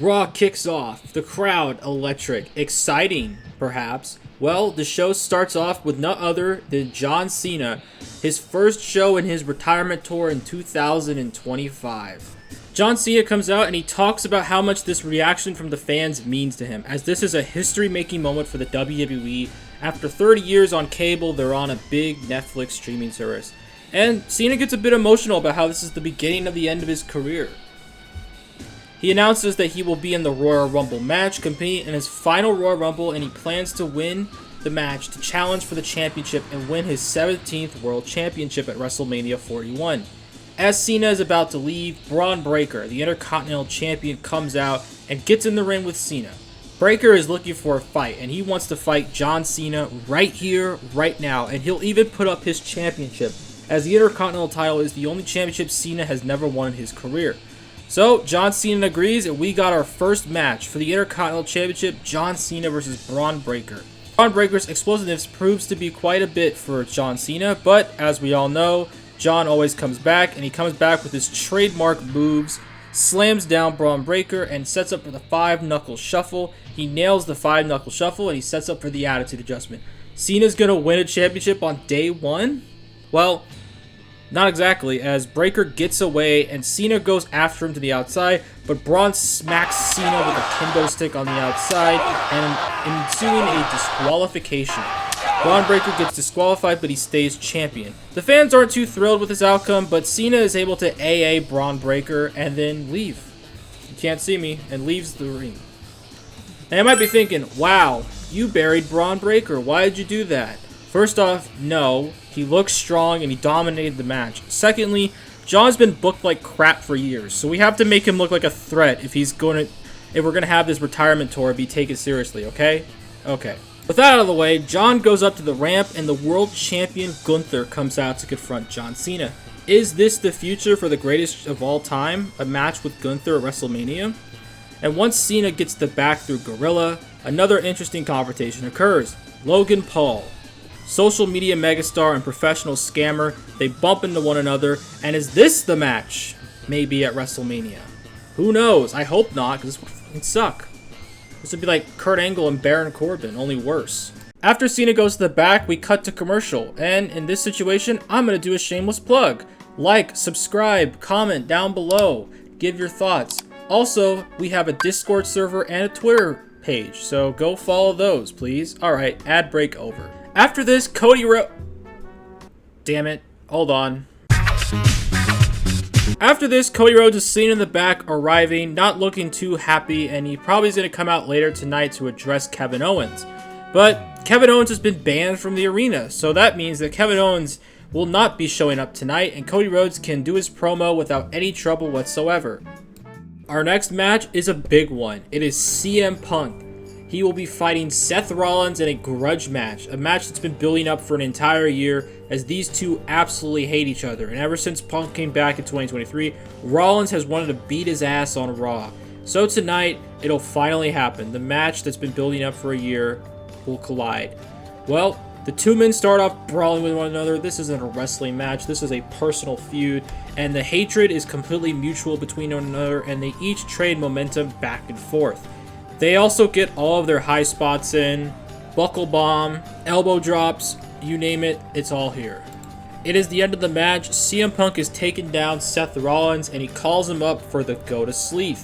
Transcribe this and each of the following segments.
Raw kicks off, the crowd electric, exciting perhaps. Well, the show starts off with none other than John Cena, his first show in his retirement tour in 2025. John Cena comes out and he talks about how much this reaction from the fans means to him, as this is a history-making moment for the WWE. After 30 years on cable, they're on a big Netflix streaming service. And Cena gets a bit emotional about how this is the beginning of the end of his career. He announces that he will be in the Royal Rumble match, competing in his final Royal Rumble, and he plans to win the match to challenge for the championship and win his 17th World Championship at WrestleMania 41. As Cena is about to leave, Braun Breaker, the Intercontinental Champion, comes out and gets in the ring with Cena. Breaker is looking for a fight, and he wants to fight John Cena right here, right now, and he'll even put up his championship, as the Intercontinental title is the only championship Cena has never won in his career. So, John Cena agrees, and we got our first match for the Intercontinental Championship, John Cena versus Braun Breaker. Braun Breaker's explosiveness proves to be quite a bit for John Cena, but as we all know, John always comes back, and he comes back with his trademark moves, slams down Braun Breaker, and sets up for the 5-knuckle shuffle. He nails the 5-knuckle shuffle, and he sets up for the attitude adjustment. Cena's going to win a championship on day one? Well, not exactly, as Breaker gets away and Cena goes after him to the outside, but Braun smacks Cena with a kendo stick on the outside, and ensuing a disqualification. Braun Breaker gets disqualified, but he stays champion. The fans aren't too thrilled with this outcome, but Cena is able to AA Braun Breaker and then leave. You can't see me, and leaves the ring. And I might be thinking, wow, you buried Braun Breaker. Why did you do that? First off, no. He looks strong and he dominated the match. Secondly, John's been booked like crap for years, so we have to make him look like a threat if we're gonna have this retirement tour be taken seriously, okay? Okay. With that out of the way, John goes up to the ramp and the world champion Gunther comes out to confront John Cena. Is this the future for the greatest of all time? A match with Gunther at WrestleMania? And once Cena gets the back through Gorilla, another interesting confrontation occurs. Logan Paul, social media megastar and professional scammer, they bump into one another, and is this the match? Maybe at WrestleMania. Who knows? I hope not, because this would fucking suck. This would be like Kurt Angle and Baron Corbin, only worse. After Cena goes to the back, we cut to commercial, and in this situation, I'm going to do a shameless plug. Like, subscribe, comment down below, give your thoughts. Also, we have a Discord server and a Twitter page, so go follow those, please. Alright, ad break over. After this, Cody Damn it. Hold on. After this, Cody Rhodes is seen in the back arriving, not looking too happy, and he probably is going to come out later tonight to address Kevin Owens. But Kevin Owens has been banned from the arena, so that means that Kevin Owens will not be showing up tonight, and Cody Rhodes can do his promo without any trouble whatsoever. Our next match is a big one. It is CM Punk. He will be fighting Seth Rollins in a grudge match, a match that's been building up for an entire year, as these two absolutely hate each other. And ever since Punk came back in 2023, Rollins has wanted to beat his ass on Raw. So tonight, it'll finally happen. The match that's been building up for a year will collide. Well, the two men start off brawling with one another. This isn't a wrestling match. This is a personal feud, and the hatred is completely mutual between one another, and they each trade momentum back and forth. They also get all of their high spots in, buckle bomb, elbow drops, you name it, it's all here. It is the end of the match. CM Punk is taking down Seth Rollins and he calls him up for the go to sleep.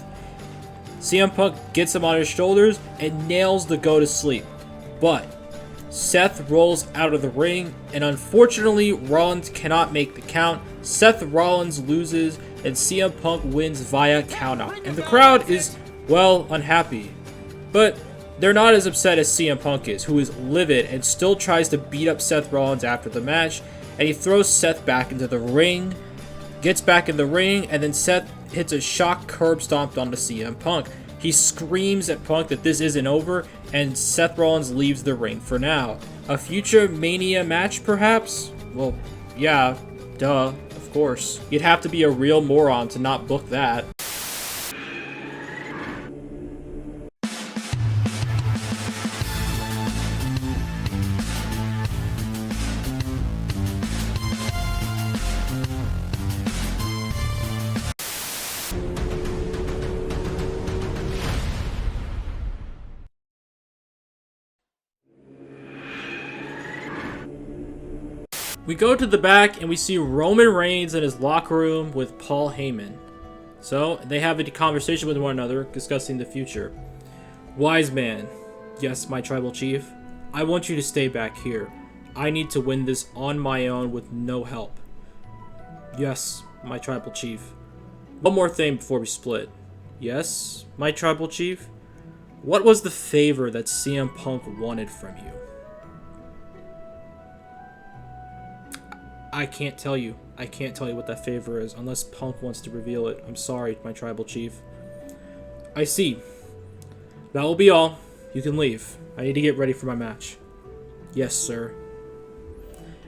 CM Punk gets him on his shoulders and nails the go to sleep. But Seth rolls out of the ring, and unfortunately Rollins cannot make the count. Seth Rollins loses and CM Punk wins via countout. And the crowd is, well, unhappy. But they're not as upset as CM Punk is, who is livid and still tries to beat up Seth Rollins after the match, and he throws Seth back into the ring, gets back in the ring, and then Seth hits a shock curb stomp onto CM Punk. He screams at Punk that this isn't over, and Seth Rollins leaves the ring for now. A future Mania match, perhaps? Well, yeah, duh, of course. You'd have to be a real moron to not book that. We go to the back and we see Roman Reigns in his locker room with Paul Heyman. So they have a conversation with one another discussing the future. Wise man, yes, my tribal chief, I want you to stay back here. I need to win this on my own with no help. Yes, my tribal chief. One more thing before we split. Yes, my tribal chief? What was the favor that CM Punk wanted from you? I can't tell you. I can't tell you what that favor is unless Punk wants to reveal it. I'm sorry, my tribal chief. I see. That will be all. You can leave. I need to get ready for my match. Yes, sir.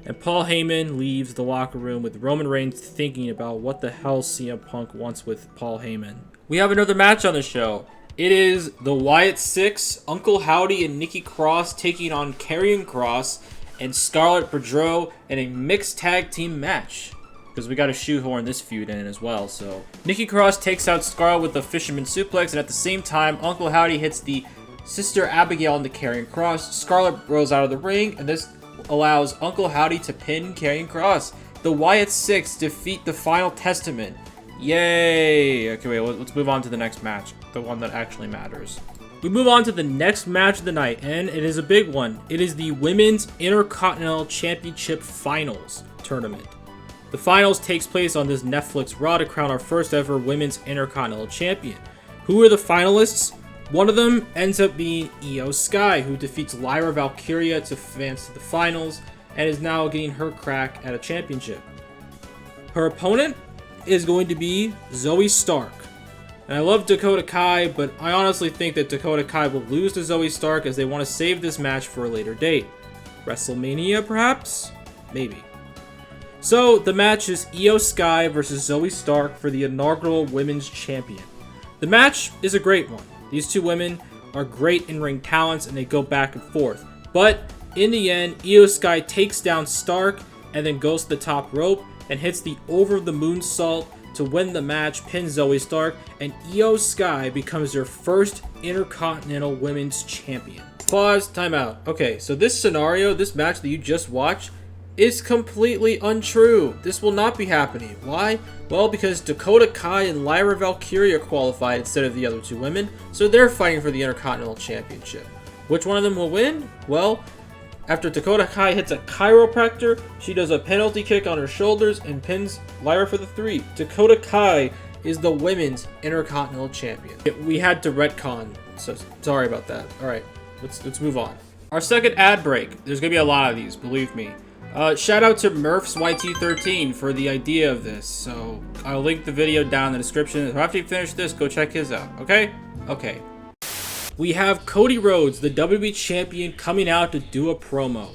And Paul Heyman leaves the locker room with Roman Reigns thinking about what the hell CM Punk wants with Paul Heyman. We have another match on the show. It is the Wyatt 6, Uncle Howdy and Nikki Cross taking on Karrion Kross and Scarlett Bordeaux in a mixed tag team match. Because we got to shoehorn this feud in as well, so. Nikki Cross takes out Scarlett with a fisherman suplex, and at the same time, Uncle Howdy hits the Sister Abigail into Karrion Kross. Scarlett rolls out of the ring, and this allows Uncle Howdy to pin Karrion Kross. The Wyatt 6 defeat the Final Testament. Yay! Okay, wait, let's move on to the next match. The one that actually matters. We move on to the next match of the night, and it is a big one. It is the Women's Intercontinental Championship Finals Tournament. The finals takes place on this Netflix Raw to crown our first ever Women's Intercontinental Champion. Who are the finalists? One of them ends up being Io Sky, who defeats Lyra Valkyria to advance to the finals, and is now getting her crack at a championship. Her opponent is going to be Zoe Stark. And I love Dakota Kai, but I honestly think that Dakota Kai will lose to Zoe Stark as they want to save this match for a later date. WrestleMania, perhaps? Maybe. So, the match is Io Sky versus Zoe Stark for the inaugural Women's Champion. The match is a great one. These two women are great in-ring talents and they go back and forth. But, in the end, Io Sky takes down Stark and then goes to the top rope and hits the over-the-moonsault to win the match, pin Zoe Stark, and Io Sky becomes their first Intercontinental Women's Champion. Pause, timeout. Okay, so this scenario, this match that you just watched, is completely untrue. This will not be happening. Why? Well, because Dakota Kai and Lyra Valkyria qualified instead of the other two women, so they're fighting for the Intercontinental Championship. Which one of them will win? Well, after Dakota Kai hits a chiropractor, she does a penalty kick on her shoulders and pins Lyra for the 3. Dakota Kai is the Women's Intercontinental Champion. We had to retcon, so sorry about that. Alright, let's move on. Our second ad break. There's going to be a lot of these, believe me. Shout out to Murph's YT13 for the idea of this, so I'll link the video down in the description. After you finish this, go check his out, okay? Okay. We have Cody Rhodes, the WWE Champion, coming out to do a promo.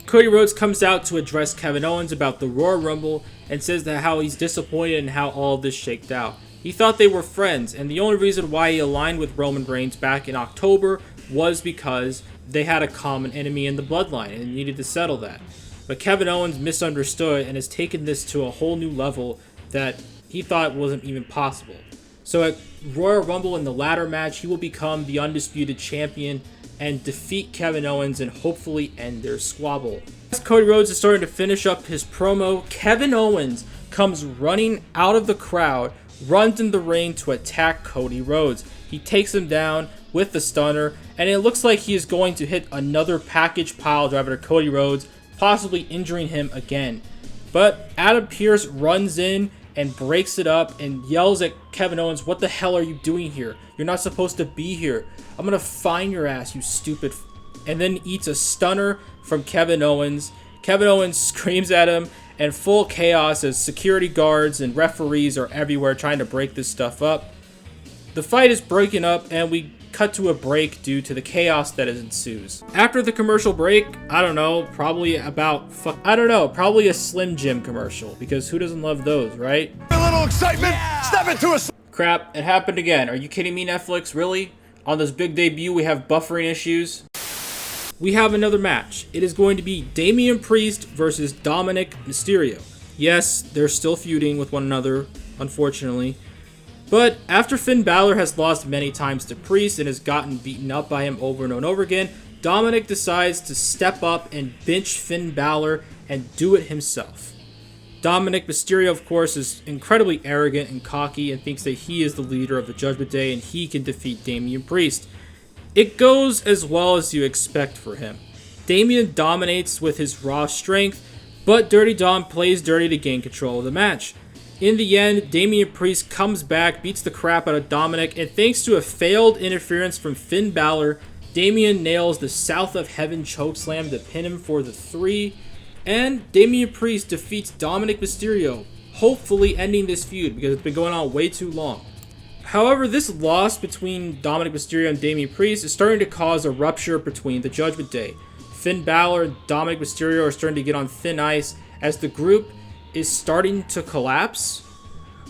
Cody Rhodes comes out to address Kevin Owens about the Royal Rumble and says that how he's disappointed in how all of this shaked out. He thought they were friends, and the only reason why he aligned with Roman Reigns back in October was because they had a common enemy in the bloodline and needed to settle that. But Kevin Owens misunderstood and has taken this to a whole new level that he thought wasn't even possible. So at Royal Rumble in the ladder match, he will become the undisputed champion and defeat Kevin Owens and hopefully end their squabble. As Cody Rhodes is starting to finish up his promo, Kevin Owens comes running out of the crowd, runs in the ring to attack Cody Rhodes. He takes him down with the stunner, and it looks like he is going to hit another package pile driver to Cody Rhodes, possibly injuring him again. But Adam Pearce runs in and breaks it up and yells at Kevin Owens, "What the hell are you doing here? You're not supposed to be here. I'm gonna find your ass, you stupid." And then eats a stunner from Kevin Owens. Kevin Owens screams at him, and full chaos as security guards and referees are everywhere trying to break this stuff up. The fight is breaking up, and we cut to a break due to the chaos that ensues. After the commercial break, I don't know, probably a Slim Jim commercial, because who doesn't love those, right? A little excitement, step into a... Crap, it happened again. Are you kidding me, Netflix? Really? On this big debut, we have buffering issues? We have another match. It is going to be Damian Priest versus Dominic Mysterio. Yes, they're still feuding with one another, unfortunately. But after Finn Balor has lost many times to Priest and has gotten beaten up by him over and over again, Dominic decides to step up and bench Finn Balor and do it himself. Dominic Mysterio, of course, is incredibly arrogant and cocky and thinks that he is the leader of the Judgment Day and he can defeat Damian Priest. It goes as well as you expect for him. Damian dominates with his raw strength, but Dirty Dom plays dirty to gain control of the match. In the end, Damian Priest comes back, beats the crap out of Dominic, and thanks to a failed interference from Finn Balor, Damian nails the South of Heaven chokeslam to pin him for the 3. And Damian Priest defeats Dominic Mysterio, hopefully ending this feud because it's been going on way too long. However, this loss between Dominic Mysterio and Damian Priest is starting to cause a rupture between the Judgment Day. Finn Balor and Dominic Mysterio are starting to get on thin ice as the group is starting to collapse.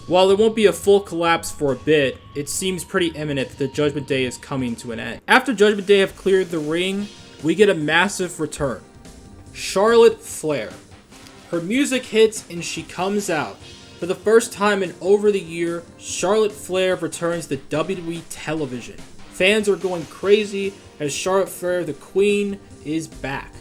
While there won't be a full collapse for a bit, it seems pretty imminent that the Judgment Day is coming to an end. After Judgment Day have cleared the ring, we get a massive return. Charlotte Flair. Her music hits and she comes out. For the first time in over the year, Charlotte Flair returns to WWE television. Fans are going crazy as Charlotte Flair, the Queen, is back.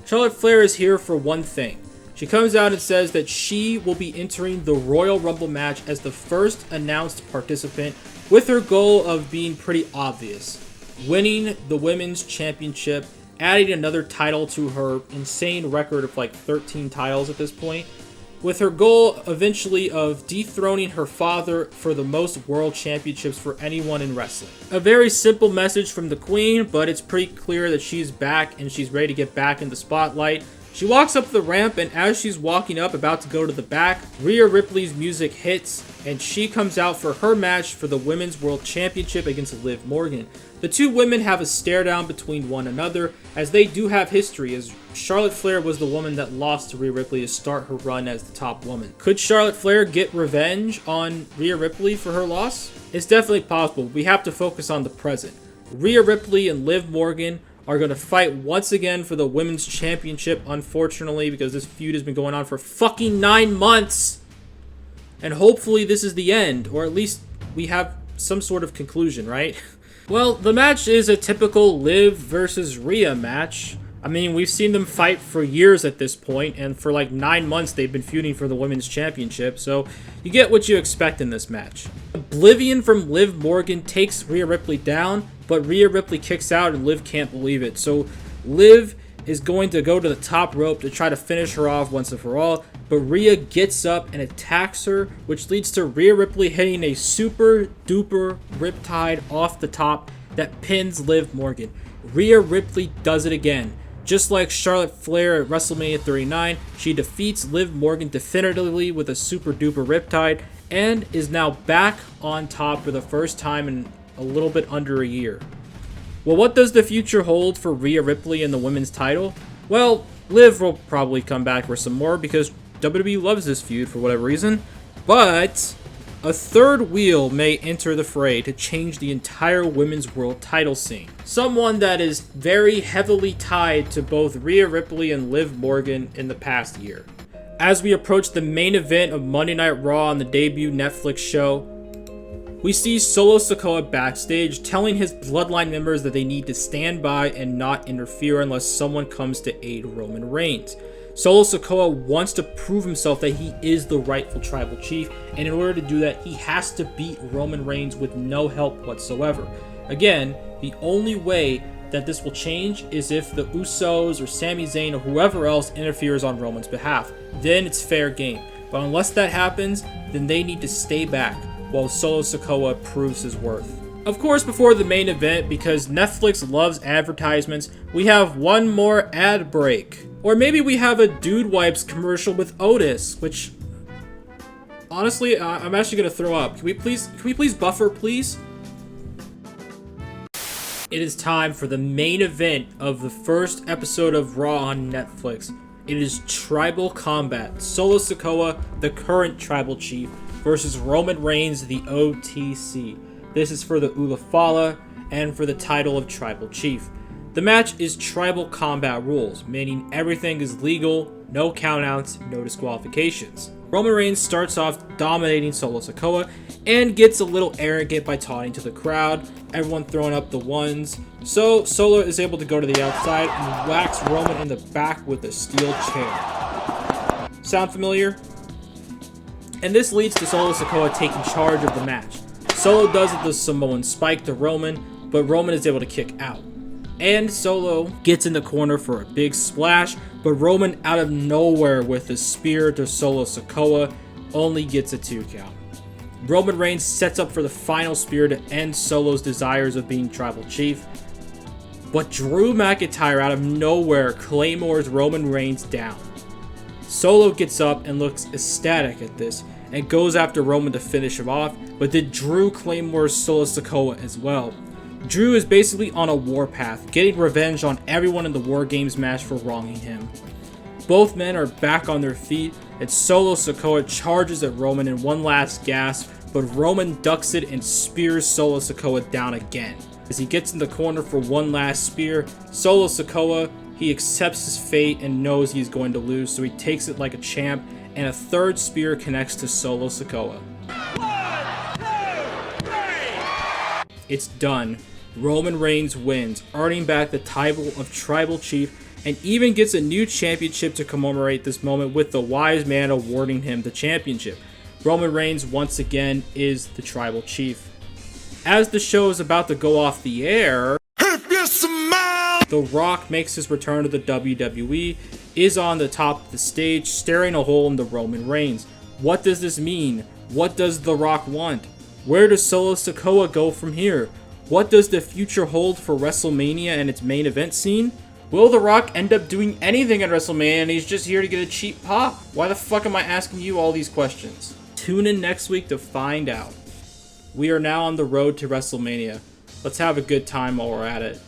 Charlotte Flair is here for one thing. She comes out and says that she will be entering the Royal Rumble match as the first announced participant, with her goal of being pretty obvious: winning the Women's Championship, adding another title to her insane record of like 13 titles at this point, with her goal eventually of dethroning her father for the most world championships for anyone in wrestling. A very simple message from the Queen, but it's pretty clear that she's back and she's ready to get back in the spotlight. She walks up the ramp, and as she's walking up, about to go to the back, Rhea Ripley's music hits, and she comes out for her match for the Women's World Championship against Liv Morgan. The two women have a stare down between one another, as they do have history, as Charlotte Flair was the woman that lost to Rhea Ripley to start her run as the top woman. Could Charlotte Flair get revenge on Rhea Ripley for her loss? It's definitely possible. We have to focus on the present. Rhea Ripley and Liv Morgan are going to fight once again for the Women's Championship, unfortunately, because this feud has been going on for fucking 9 months. And hopefully this is the end, or at least we have some sort of conclusion, right? Well, the match is a typical Liv versus Rhea match. I mean, we've seen them fight for years at this point, and for like 9 months they've been feuding for the Women's Championship, so you get what you expect in this match. Oblivion from Liv Morgan takes Rhea Ripley down, but Rhea Ripley kicks out and Liv can't believe it. So Liv is going to go to the top rope to try to finish her off once and for all, but Rhea gets up and attacks her, which leads to Rhea Ripley hitting a super duper riptide off the top that pins Liv Morgan. Rhea Ripley does it again. Just like Charlotte Flair at WrestleMania 39, she defeats Liv Morgan definitively with a super duper riptide and is now back on top for the first time in a little bit under a year. Well, what does the future hold for Rhea Ripley and the women's title? Well, Liv will probably come back for some more because WWE loves this feud for whatever reason, but a third wheel may enter the fray to change the entire women's world title scene. Someone that is very heavily tied to both Rhea Ripley and Liv Morgan in the past year. As we approach the main event of Monday Night Raw on the debut Netflix show, we see Solo Sikoa backstage telling his bloodline members that they need to stand by and not interfere unless someone comes to aid Roman Reigns. Solo Sikoa wants to prove himself that he is the rightful tribal chief, and in order to do that, he has to beat Roman Reigns with no help whatsoever. Again, the only way that this will change is if the Usos or Sami Zayn or whoever else interferes on Roman's behalf. Then it's fair game. But unless that happens, then they need to stay back while Solo Sikoa proves his worth. Of course, before the main event, because Netflix loves advertisements, we have one more ad break. Or maybe we have a Dude Wipes commercial with Otis, which, honestly, I'm actually gonna throw up. Can we please buffer, please? It is time for the main event of the first episode of Raw on Netflix. It is Tribal Combat. Solo Sikoa, the current tribal chief, versus Roman Reigns, the OTC. This is for the Ulafala and for the title of Tribal Chief. The match is Tribal Combat rules, meaning everything is legal, no countouts, no disqualifications. Roman Reigns starts off dominating Solo Sikoa and gets a little arrogant by taunting to the crowd, everyone throwing up the ones. So Solo is able to go to the outside and whacks Roman in the back with a steel chair. Sound familiar? And this leads to Solo Sikoa taking charge of the match. Solo does the Samoan spike to Roman, but Roman is able to kick out. And Solo gets in the corner for a big splash, but Roman out of nowhere with a spear to Solo Sikoa only gets a 2 count. Roman Reigns sets up for the final spear to end Solo's desires of being Tribal Chief, but Drew McIntyre out of nowhere claymores Roman Reigns down. Solo gets up and looks ecstatic at this and goes after Roman to finish him off, but then Drew claymores Solo Sikoa as well. Drew is basically on a warpath, getting revenge on everyone in the War Games match for wronging him. Both men are back on their feet, and Solo Sikoa charges at Roman in one last gasp, but Roman ducks it and spears Solo Sikoa down again. As he gets in the corner for one last spear, Solo Sikoa, he accepts his fate and knows he's going to lose, so he takes it like a champ, and a third spear connects to Solo Sikoa. 1, 2, 3. It's done. Roman Reigns wins, earning back the title of Tribal Chief, and even gets a new championship to commemorate this moment, with the Wise Man awarding him the championship. Roman Reigns once again is the Tribal Chief. As the show is about to go off the air, If you smile. The Rock makes his return to the WWE, is on the top of the stage, staring a hole into Roman Reigns. What does this mean? What does The Rock want? Where does Solo Sikoa go from here? What does the future hold for WrestleMania and its main event scene? Will The Rock end up doing anything at WrestleMania and he's just here to get a cheap pop? Why the fuck am I asking you all these questions? Tune in next week to find out. We are now on the road to WrestleMania. Let's have a good time while we're at it.